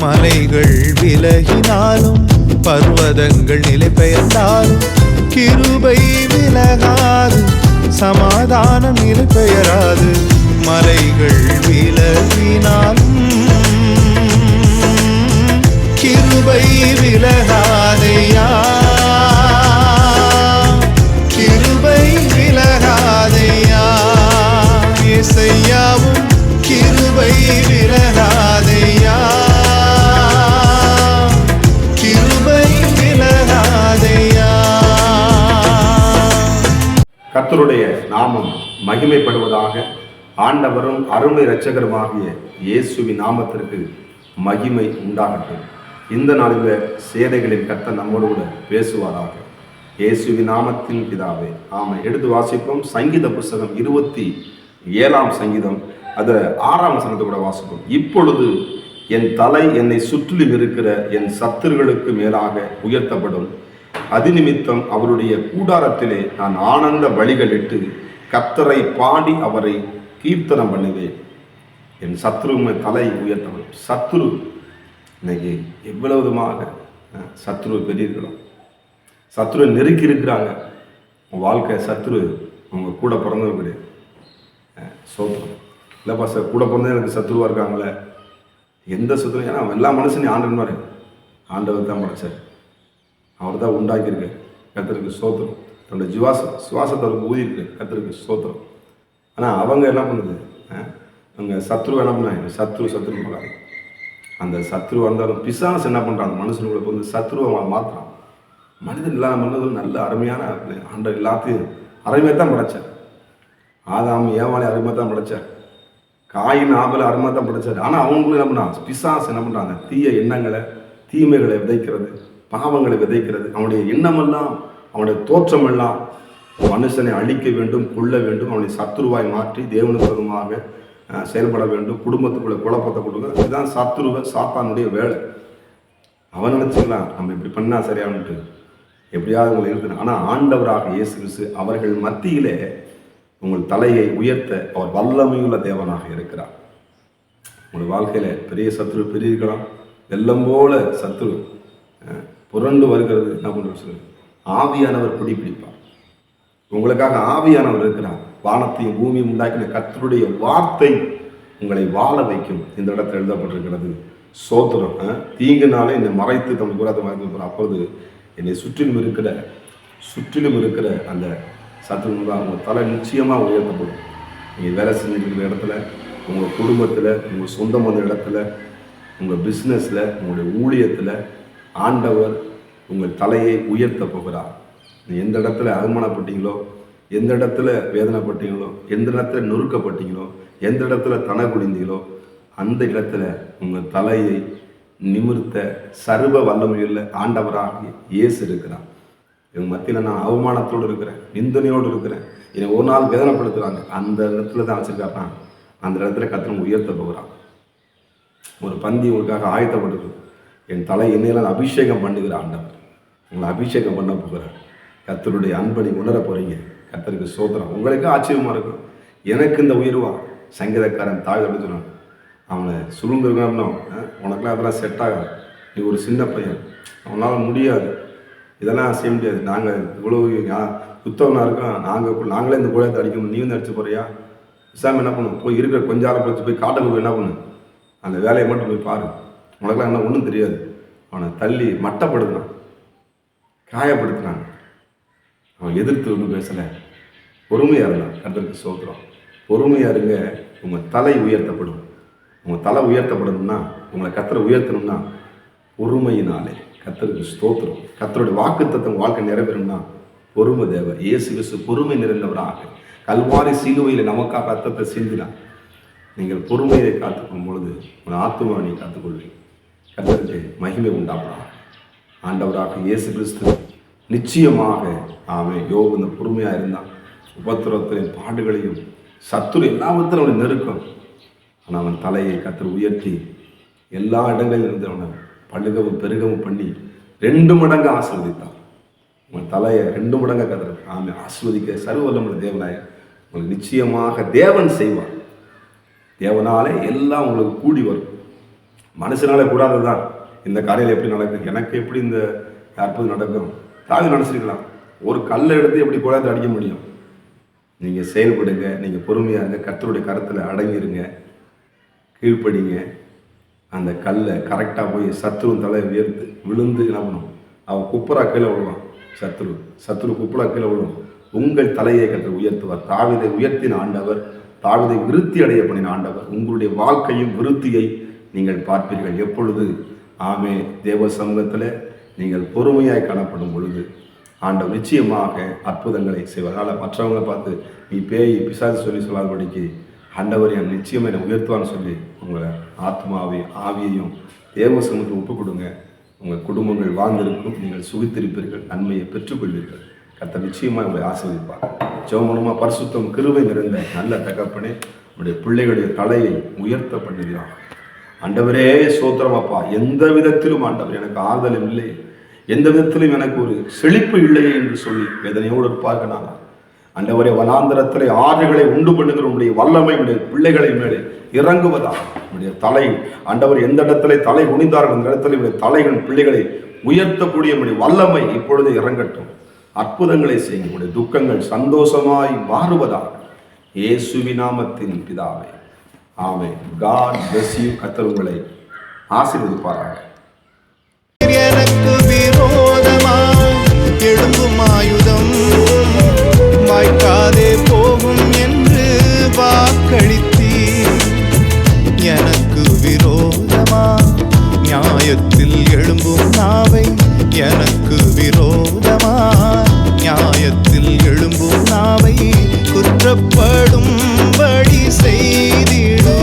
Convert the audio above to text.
மலைகள் விலகினாலும் பர்வதங்கள் நிலை பெயர்ந்தாலும் கிருபை விலகாது, சமாதானம் நிலை பெயராது. மலைகள் விலகினாலும் கிருபை விலகாதையா, கிருபை விலகாதையா. இசையாவும் கிருபை விலகாதையா, கிருபை விலகாதையா. கர்த்தருடைய நாமம் மகிமைப்படுவதாக. ஆண்டவரும் அருமை இரட்சகருமாகிய இயேசுவின் நாமத்திற்கு மகிமை உண்டாகட்டும். இந்த நாளில் சேனைகளின் கர்த்தர் நம்மோடு கூட பேசுவாராக. இயேசுவின் நாமத்தின் பிதாவே ஆமென். எடுத்து வாசிப்போம். சங்கீத புஸ்தகம் 27ஆம் சங்கீதம், அது 6ஆம் வசனத்தை கூட வாசிப்போம். இப்பொழுது என் தலை என்னை சுற்றிலும் இருக்கிற என் சத்துருக்களுக்கு மேலாக உயர்த்தப்படும். அது நிமித்தம் அவருடைய கூடாரத்திலே நான் ஆனந்த பலிகளிட்டு கர்த்தரை பாடி அவரை கீர்த்தனம் பண்ணுவேன். என் சத்ருவை தலை உயர்த்தப்படும். சத்ரு இன்னைக்கு எவ்வளவு விதமாக சத்ரு பெரியர்களும் சத்ரு நெருக்கி இருக்கிறாங்க. உங்கள் வாழ்க்கை சத்ரு அவங்க கூட பிறந்தவங்க கிடையாது. சோத்திரம் இல்லைப்பா சார், கூட பிறந்தே எனக்கு சத்ருவாக இருக்காங்களே. எந்த சத்ரு? ஏன்னா எல்லா மனுஷனையும் ஆண்டவன் மாதிரி ஆண்டவர் தான் படைச்சார், அவர் தான் உண்டாக்கியிருக்க. கர்த்தருக்கு சோத்திரம். தன்னோட சுவாசத்தை அவருக்கு ஊதியிருக்கு. கர்த்தருக்கு சோத்திரம். ஆனால் அவங்க என்ன பண்ணுது? அவங்க சத்ரு என்ன பண்ணாங்க? சத்ரு பண்ணாங்க. அந்த சத்ரு வந்தாலும் பிசாசு என்ன பண்ணுறாங்க? மனுஷனுக்கு வந்து சத்ருவை மாற்றுறான். மனிதன் இல்லாத மனிதன் நல்ல அருமையான ஆண்டவர் எல்லாத்தையும் அருமையாக தான் படைச்சார். ஆதாம் ஏவாளி அருமையாக தான் படைச்சார். காயின் ஆபல அருமையாக தான் படைச்சார். ஆனால் அவங்களும் என்ன பண்ணாங்க? பிசாசு என்ன பண்ணுறாங்க? தீய எண்ணங்களை, தீமைகளை விதைக்கிறது, பாவங்களை விதைக்கிறது. அவனுடைய எண்ணமெல்லாம், அவனுடைய தோற்றமெல்லாம் மனுஷனை அழிக்க வேண்டும், கொள்ள வேண்டும், அவனை சத்ருவாய் மாற்றி தேவனுக்கு விதமாக செயல்பட வேண்டும், குடும்பத்துக்குள்ள குழப்பத்தை கொடுக்க. இதுதான் சாத்தானுடைய வேலை. அவன் நினைச்சுக்கலாம் நம்ம இப்படி பண்ணா சரியானுட்டு எப்படியாவது உங்களை இருக்கணும். ஆனால் ஆண்டவராக இயேசு கிறிஸ்து அவர்கள் மத்தியிலே உங்கள் தலையை உயர்த்த அவர் வல்லமையுள்ள தேவனாக இருக்கிறார். உங்கள் வாழ்க்கையில பெரிய சத்ரு பெரிய இருக்கலாம், வெள்ளம் போல சத்ரு புரண்டு வருகிறது. என்ன பண்ணுறது சொல்லு? ஆவியானவர் பிடிப்பார். உங்களுக்காக ஆவியானவர் இருக்கிறார். வானத்தையும் பூமியும் உண்டாக்கின கர்த்தருடைய வார்த்தை உங்களை வாழ வைக்கும். இந்த இடத்துல எழுதப்பட்டிருக்கிறது. சோத்திரம். தீங்குனாலே என்னை மறைத்து தம் கூறாத மறைத்து. அப்பொழுது என்னை சுற்றிலும் இருக்கிற அந்த சத்துரு உங்கள் தலை நிச்சயமாக உயர்த்தப்படும். நீங்கள் வேலை செஞ்சுருக்கிற இடத்துல, உங்கள் குடும்பத்தில், உங்கள் சொந்தம் வந்த இடத்துல, உங்கள் பிஸ்னஸில், உங்களுடைய ஊழியத்தில் ஆண்டவர் உங்கள் தலையை உயர்த்த போகிறார். எந்த இடத்துல அவமானப்பட்டீங்களோ, எந்த இடத்துல வேதனைப்பட்டீங்களோ, எந்த இடத்துல நொறுக்கப்பட்டீங்களோ, எந்த இடத்துல தன குடிந்தீங்களோ, அந்த இடத்துல உங்கள் தலையை நிமிர்த்த சர்வ வல்லமையுள்ள ஆண்டவராக இயேசு இருக்கிறார். இவங்க மத்தியில் நான் அவமானத்தோடு இருக்கிறேன், நிந்தனையோடு இருக்கிறேன், என்னை ஒரு நாள் வேதனைப்படுத்துகிறாங்க, அந்த இடத்துல தான் வச்சுருக்காங்க. அந்த இடத்துல கர்த்தர் உயர்த்த போகிறான். ஒரு பந்தி உங்களுக்காக ஆயத்தப்படுது. என் தலை என்னையெல்லாம் அபிஷேகம் பண்ணுகிற ஆண்டவர் உங்களை அபிஷேகம் பண்ண போகிறார். கர்த்தருடைய அன்பை உணர போகிறீங்க. கர்த்தருக்கு சோத்திரம். உங்களுக்கு ஆச்சரியமாக இருக்கும். எனக்கு இந்த உயர்வா? சங்கீதக்காரன் தாழ்ந்து சொன்னான், அவனை சுருங்கிருக்கணும், உனக்குலாம் அதெல்லாம் செட் ஆகாது, நீ ஒரு சின்ன பையன், அவனால் முடியாது, இதெல்லாம் செய்ய முடியாது, நாங்கள் இவ்வளோ புத்தவனாக இருக்கோம், நாங்களே இந்த கோலத்தை அடிக்கணும், நீ வந்து அடிச்சு போறியா? விசாமி என்ன பண்ணும்? போய் இருக்கிற கொஞ்சம் ஆளை போய் காட்டுக்கு போய் என்ன பண்ணு, அந்த வேலையை மட்டும் போய் பாரு, உனக்குலாம் என்ன ஒன்றும் தெரியாது. அவனை தள்ளி மட்டப்படுத்தினான், காயப்படுத்தினான். அவன் எதிர்த்து ஒன்றும் பேசலை, பொறுமையாக இருந்தான். கர்த்தருக்கு சோத்திரம். பொறுமையாக இருங்க. உங்கள் தலை உயர்த்தப்படும். உங்கள் தலை உயர்த்தப்படணும்னா, உங்களை கர்த்தரை உயர்த்தணும்னா பொறுமையினாலே. கர்த்தருக்கு ஸ்தோத்திரம். கர்த்தருடைய வாக்குத்தத்தம் வாழ்க்கை நிறைவேறணும்னா பொறுமை தேவை. இயேசு கிறிஸ்து பொறுமை நிறைந்தவராக கல்வாரி சிலுவையில் நமக்காக ரத்தத்தை சிந்தினார். நீங்கள் பொறுமையை காத்துக்கொள்ளும் பொழுது உங்கள் ஆத்துமாவை நீ காத்துக்கொள்வீங்க. கர்த்தருக்கு மகிமை உண்டாகலாம். ஆண்டவராக இயேசு கிறிஸ்து நிச்சயமாக யோபு இந்த பொறுமையாக இருந்தான். உபத்திரத்தின் பாடுகளையும் சத்துரு எல்லாவற்றிலும் அவனை நெருக்கம். ஆனால் அவன் தலையை கர்த்தர் உயர்த்தி எல்லா இடங்களிலும் இருந்து அவனை பழுகவும் பெருகவும் பண்ணி 2 மடங்கு ஆசீர்வதித்தான். உங்கள் தலையை 2 மடங்கு கர்த்தர் ஆசீர்வதிக்க சர்வவல்லமையுள்ள தேவனாய் உங்களுக்கு நிச்சயமாக தேவன் செய்வார். தேவனாலே எல்லாம் உங்களுக்கு கூடி வரும். மனுஷனால கூடாததான் இந்த காரியம் எப்படி நடக்கும், எனக்கு எப்படி இந்த அற்புதம் நடக்கும். தாவி நினச்சிருக்கலாம், ஒரு கல்லை எடுத்து எப்படி குழந்தை அடிக்க முடியும்? நீங்கள் செயல்படுங்க, நீங்கள் பொறுமையாக இருங்க, கர்த்தருடைய கருத்தில் அடங்கிருங்க, கீழ்ப்படிங்க. அந்த கல்லை கரெக்டாக போய் சத்ருவின் தலையை உயர்த்து விழுந்து என்ன பண்ணும், அவன் குப்புறா கீழே விழுவான். சத்ரு குப்புறா கீழே விழும். உங்கள் தலையை கர்த்தர் உயர்த்துவார். தாவீதை உயர்த்தின ஆண்டவர், தாவீதை விருத்தி அடைய பண்ணின ஆண்டவர். உங்களுடைய வாழ்க்கையும் விருத்தியை நீங்கள் பார்ப்பீர்கள். எப்பொழுது ஆமே தேவ சமூகத்தில் நீங்கள் பொறுமையாய் காணப்படும் பொழுது ஆண்டவர் நிச்சயமாக அற்புதங்களை செய்வார். அதனால் மற்றவங்களை பார்த்து நீ பேய் பிசாசு சொல்லி சொல்லாதபடிக்கு ஆண்டவர் என் நிச்சயமாக என்னை உயர்த்துவான்னு சொல்லி உங்களை ஆவியையும் தேவ சமூகத்தில் ஒப்புக் கொடுங்க. உங்கள் குடும்பங்கள் வாழ்ந்திருக்கும், நீங்கள் சுகித்திருப்பீர்கள், நன்மையை பெற்றுக்கொள்வீர்கள். கர்த்தர் நிச்சயமாக உங்களை ஆசீர்வதிப்பார். ஜெபம் பரிசுத்தம் கிருபை நிறைந்த நல்ல தகப்பனே, உங்களுடைய பிள்ளைகளுடைய தலையை உயர்த்த பண்ணுகிறார். ஆண்டவரே சோத்திரம் அப்பா, எந்த விதத்திலும் ஆண்டவர் எனக்கு ஆறுதலும் இல்லை, எந்த விதத்திலும் எனக்கு ஒரு செழிப்பு இல்லையே என்று சொல்லி வேதனையோடு இருப்பார்கள். நான் ஆண்டவரே வனாந்தரத்திலே ஆறுகளை உண்டு பண்ணுகிற உடைய வல்லமை உடைய பிள்ளைகளை மேலே இறங்குவதா. உடைய தலை ஆண்டவர் எந்த இடத்துல தலை குனிந்தார்கள் அந்த இடத்துல உடைய தலைகள் பிள்ளைகளை உயர்த்தக்கூடிய உடைய வல்லமை இப்பொழுது இறங்கட்டும். அற்புதங்களை செய்யும். உடைய துக்கங்கள் சந்தோஷமாய் மாறுவதாக இயேசுவின் நாமத்தில் பிதாவே, ஆமென். God bless you. கர்த்தர் உங்களை ஆசீர்வதிப்பாராக. எனக்கு விரோதமாய் எழும்பும் ஆயுதம் வாய்க்காதே போகும் என்று வாக்களித்தீர். எனக்கு விரோதமாய் நியாயத்தில் எழும்பும் நாவை, எனக்கு விரோதமாய் நியாயத்தில் எழும்பும் நாவை குற்றப்படும்படி செய்திடுவீர்.